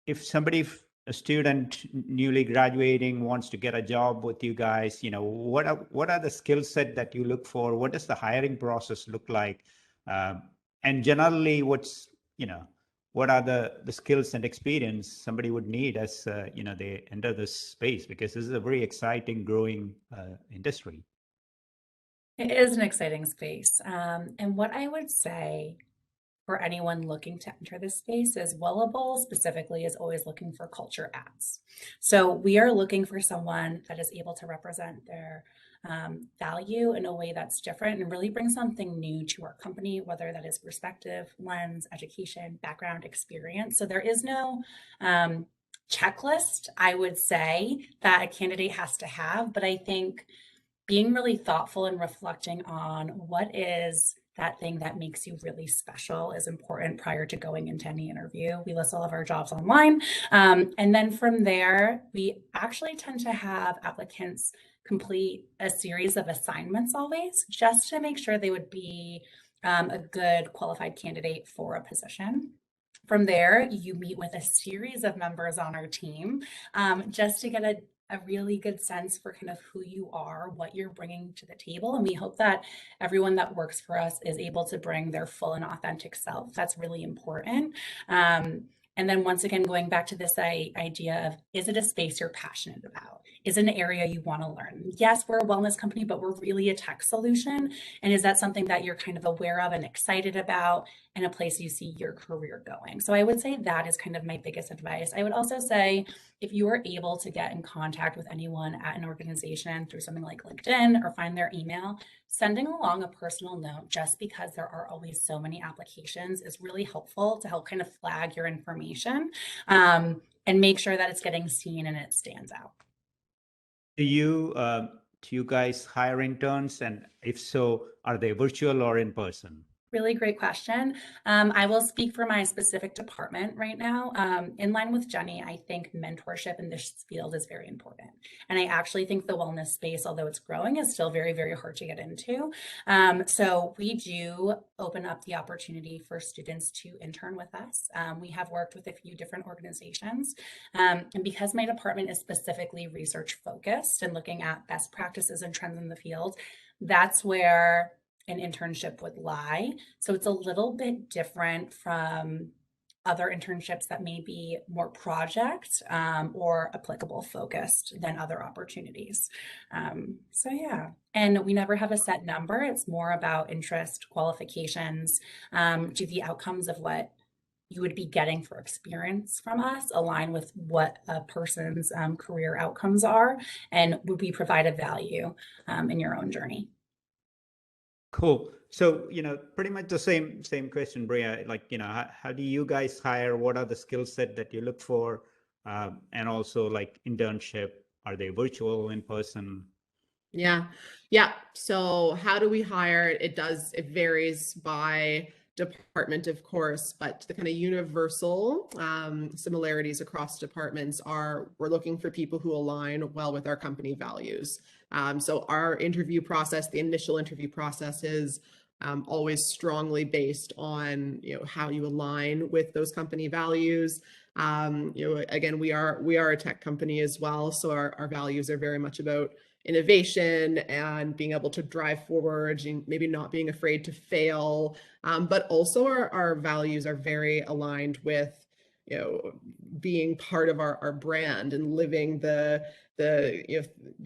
if somebody, a student newly graduating, wants to get a job with you guys, what are the skill set that you look for? What does the hiring process look like? And generally, what are the skills and experience somebody would need as they enter this space? Because this is a very exciting, growing industry. It is an exciting space. And what I would say for anyone looking to enter this space is Wellable specifically is always looking for culture adds. So we are looking for someone that is able to represent their value in a way that's different and really bring something new to our company, whether that is perspective, lens, education, background, experience. So there is no checklist, I would say, that a candidate has to have, but I think being really thoughtful and reflecting on what is that thing that makes you really special is important prior to going into any interview. We list all of our jobs online. And then from there, we actually tend to have applicants complete a series of assignments always, just to make sure they would be a good qualified candidate for a position. From there, you meet with a series of members on our team just to get a really good sense for kind of who you are, what you're bringing to the table. And we hope that everyone that works for us is able to bring their full and authentic self. That's really important. And then once again, going back to this idea of, is it a space you're passionate about? Is it an area you want to learn? Yes, we're a wellness company, but we're really a tech solution. And is that something that you're kind of aware of and excited about, and a place you see your career going? So I would say that is kind of my biggest advice. I would also say, if you are able to get in contact with anyone at an organization through something like LinkedIn or find their email, sending along a personal note, just because there are always so many applications, is really helpful to help kind of flag your information and make sure that it's getting seen and it stands out. Do you guys hire interns? And if so, are they virtual or in person? Really great question. I will speak for my specific department right now. In line with Jenny, I think mentorship in this field is very important. And I actually think the wellness space, although it's growing, is still very, very hard to get into. So we do open up the opportunity for students to intern with us. We have worked with a few different organizations. And because my department is specifically research focused and looking at best practices and trends in the field, that's where an internship would lie. So it's a little bit different from other internships that may be more project or applicable focused than other opportunities. So yeah, and we never have a set number. It's more about interest, qualifications, do the outcomes of what you would be getting for experience from us align with what a person's career outcomes are, and would we provide a value in your own journey? Cool. So, pretty much the same question, Bria. Like, how do you guys hire? What are the skill set that you look for? And also, like, internship, are they virtual, in person? Yeah. So how do we hire? It varies by department, of course, but the kind of universal similarities across departments are, we're looking for people who align well with our company values. So our interview process, the initial interview process, is always strongly based on how you align with those company values. Again, we are a tech company as well, so our values are very much about innovation and being able to drive forward, and maybe not being afraid to fail, but also our values are very aligned with being part of our brand and living the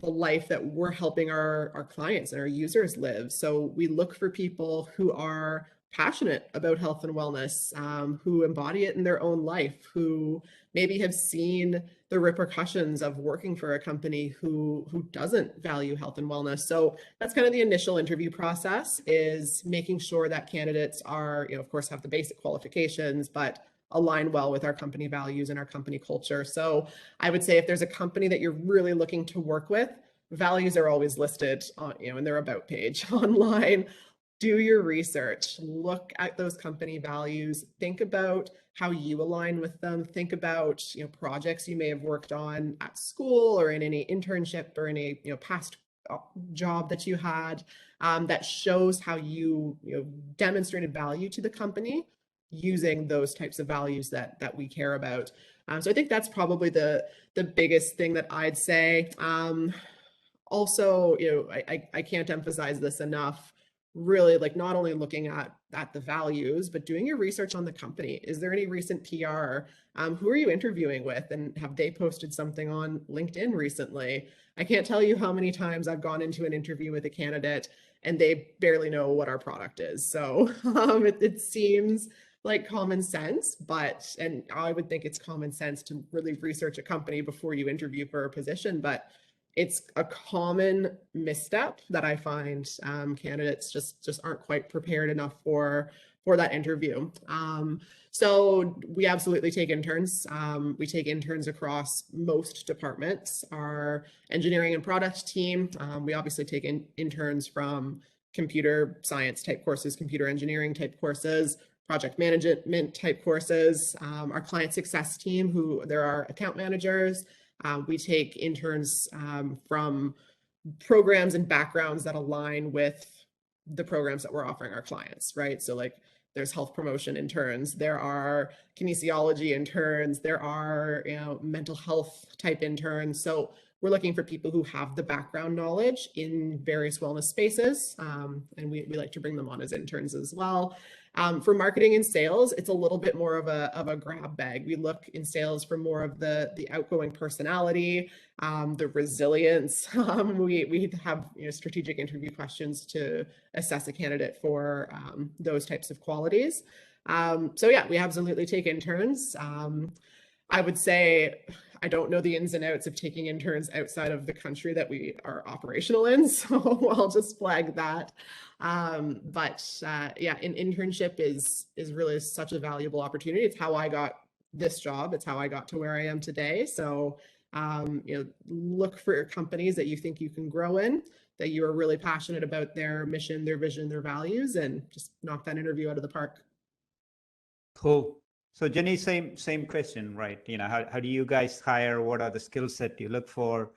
life that we're helping our clients and our users live. So we look for people who are passionate about health and wellness, who embody it in their own life, who maybe have seen the repercussions of working for a company who doesn't value health and wellness. So that's kind of the initial interview process, is making sure that candidates are, of course, have the basic qualifications, but align well with our company values and our company culture. So I would say if there's a company that you're really looking to work with, values are always listed on, in their about page online. Do your research, look at those company values, think about how you align with them, think about projects you may have worked on at school or in any internship or in a past job that you had, that shows how you demonstrated value to the company using those types of values that we care about. So I think that's probably the biggest thing that I'd say. Also, I can't emphasize this enough. Really, like, not only looking at the values, but doing your research on the company. Is there any recent PR? Who are you interviewing with, and have they posted something on LinkedIn recently? I can't tell you how many times I've gone into an interview with a candidate and they barely know what our product is. So it seems like common sense, and I would think it's common sense to really research a company before you interview for a position, but it's a common misstep that I find candidates just aren't quite prepared enough for that interview. So we absolutely take interns. We take interns across most departments. Our engineering and product team, we obviously take interns from computer science type courses, computer engineering type courses, project management type courses. Our client success team, who there are account managers. We take interns from programs and backgrounds that align with the programs that we're offering our clients, right? So like, there's health promotion interns, there are kinesiology interns, there are mental health type interns. So we're looking for people who have the background knowledge in various wellness spaces, and we like to bring them on as interns as well. For marketing and sales, it's a little bit more of a grab bag. We look in sales for more of the outgoing personality, the resilience. We have strategic interview questions to assess a candidate for those types of qualities. So yeah, we absolutely take interns. I would say I don't know the ins and outs of taking interns outside of the country that we are operational in, so I'll just flag that. But yeah, an internship is really such a valuable opportunity. It's how I got this job. It's how I got to where I am today. So look for companies that you think you can grow in, that you are really passionate about their mission, their vision, their values, and just knock that interview out of the park. Cool. So Jenny, same question, right? How do you guys hire? What are the skill set you look for?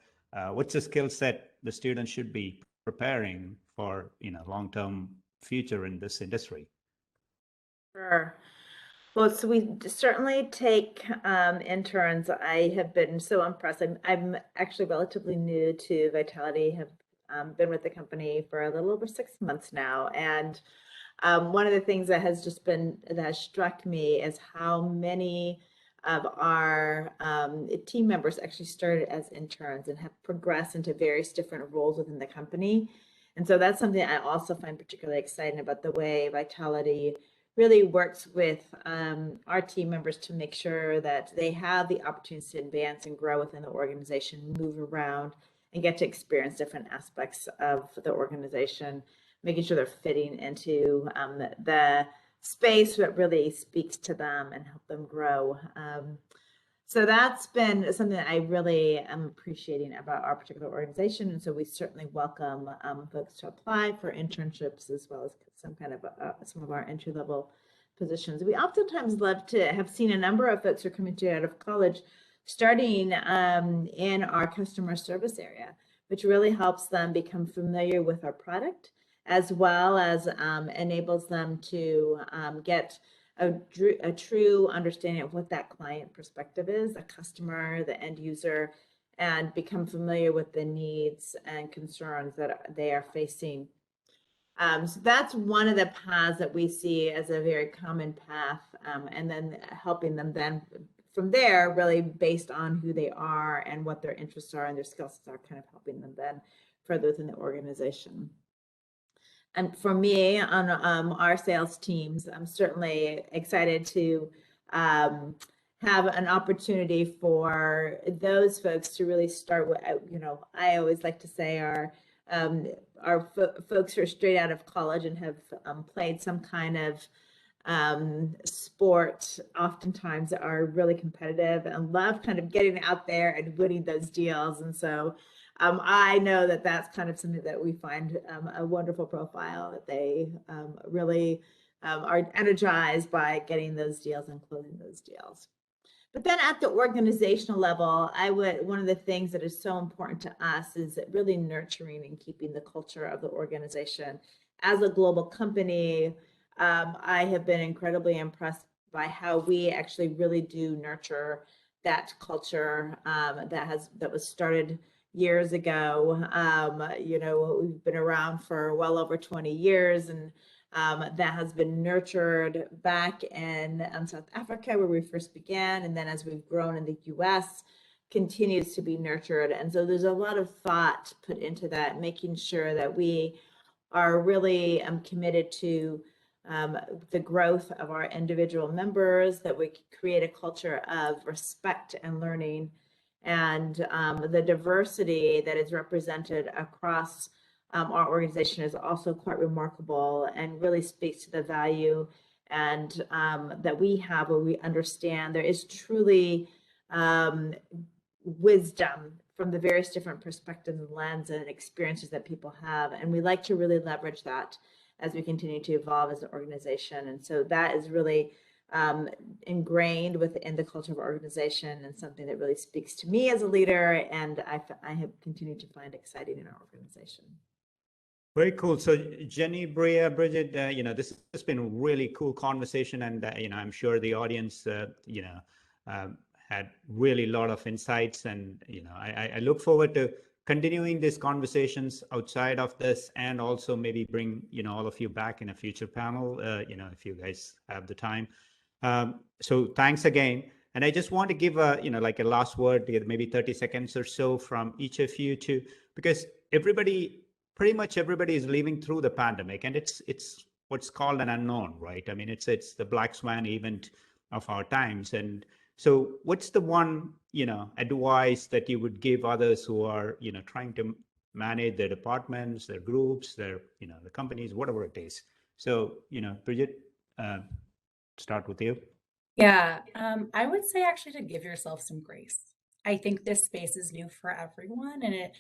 What's the skill set the student should be preparing for, long-term future in this industry? Sure. Well, so we certainly take interns. I have been so impressed. I'm actually relatively new to Vitality, have been with the company for a little over 6 months now. And one of the things that has struck me is how many of our team members actually started as interns and have progressed into various different roles within the company. And so that's something I also find particularly exciting about the way Vitality really works with our team members to make sure that they have the opportunities to advance and grow within the organization, move around, and get to experience different aspects of the organization, making sure they're fitting into the space that really speaks to them and help them grow. So that's been something that I really am appreciating about our particular organization. And so we certainly welcome folks to apply for internships, as well as some of our entry-level positions. We oftentimes love to have seen a number of folks who are coming out of college starting in our customer service area, which really helps them become familiar with our product, as well as enables them to get a true understanding of what that client perspective is, the customer, the end user, and become familiar with the needs and concerns that they are facing. So that's one of the paths that we see as a very common path, and then helping them then from there, really based on who they are and what their interests are and their skill sets are, kind of helping them then further within the organization. And for me, on our sales teams, I'm certainly excited to have an opportunity for those folks to really start with, I always like to say folks who are straight out of college and have played some kind of sport oftentimes are really competitive and love kind of getting out there and winning those deals. And so I know that that's kind of something that we find a wonderful profile, that they really are energized by getting those deals and closing those deals. But then at the organizational level, one of the things that is so important to us is really nurturing and keeping the culture of the organization. As a global company, I have been incredibly impressed by how we actually really do nurture that culture that was started years ago. We've been around for well over 20 years, and that has been nurtured back in South Africa, where we first began, and then as we've grown in the US, continues to be nurtured. And so there's a lot of thought put into that, making sure that we are really committed to the growth of our individual members, that we create a culture of respect and learning, and the diversity that is represented across our organization is also quite remarkable and really speaks to the value and that we have, where we understand there is truly wisdom from the various different perspectives and lens and experiences that people have. And we like to really leverage that as we continue to evolve as an organization. And so that is really ingrained within the culture of our organization, and something that really speaks to me as a leader, and I have continued to find exciting in our organization. Very cool. So Jenny, Bria, Bridget, this has been a really cool conversation, and I'm sure the audience, had really a lot of insights, and I look forward to continuing these conversations outside of this, and also maybe bring all of you back in a future panel, if you guys have the time. So thanks again. And I just want to give a last word, maybe 30 seconds or so from each of you because pretty much everybody is living through the pandemic, and it's what's called an unknown, right? I mean, it's the black swan event of our times. And so what's the one, advice that you would give others who are, trying to manage their departments, their groups, their, the companies, whatever it is? So, Bridget, start with you. Yeah, I would say actually to give yourself some grace. I think this space is new for everyone, and it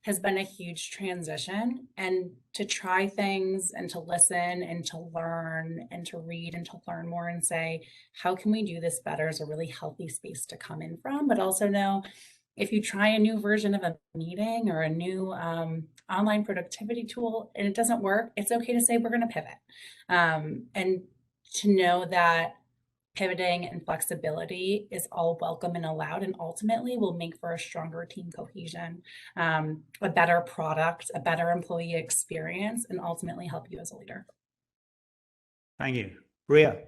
has been a huge transition, and to try things and to listen and to learn and to read and to learn more and say, how can we do this better, is a really healthy space to come in from. But also know, if you try a new version of a meeting or a new online productivity tool and it doesn't work, it's okay to say we're going to pivot, and to know that pivoting and flexibility is all welcome and allowed, and ultimately will make for a stronger team cohesion, a better product, a better employee experience, and ultimately help you as a leader. Thank you. Bria.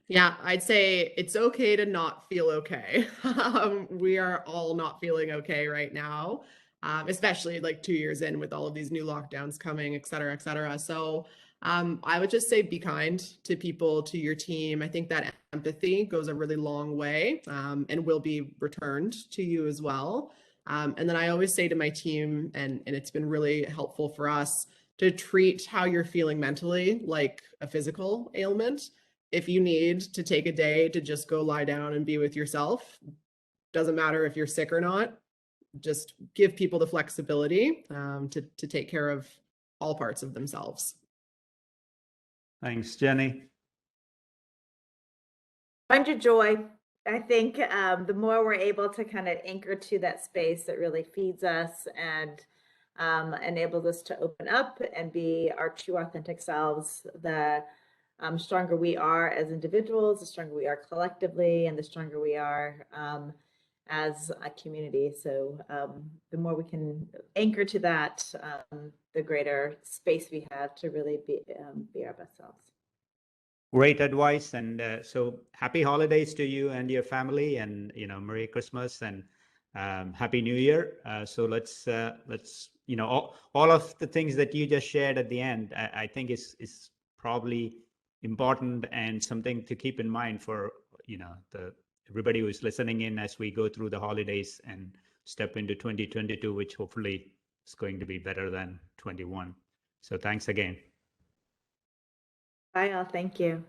Yeah, I'd say it's okay to not feel okay. We are all not feeling okay right now, especially like 2 years in with all of these new lockdowns coming, et cetera, et cetera. So I would just say be kind to people, to your team. I think that empathy goes a really long way, and will be returned to you as well. And then I always say to my team, and it's been really helpful for us, to treat how you're feeling mentally like a physical ailment. If you need to take a day to just go lie down and be with yourself, doesn't matter if you're sick or not, just give people the flexibility to take care of all parts of themselves. Thanks, Jenny. Find your joy. I think the more we're able to kind of anchor to that space that really feeds us and enables us to open up and be our true authentic selves, the stronger we are as individuals, the stronger we are collectively, and the stronger we are as a community. So the more we can anchor to that, the greater space we have to really be our best selves. Great advice. And so happy holidays to you and your family, and Merry Christmas and Happy New Year. So let's all of the things that you just shared at the end, I think is probably important and something to keep in mind for the everybody who is listening in as we go through the holidays and step into 2022, which hopefully is going to be better than 21. So thanks again. Bye all. Thank you.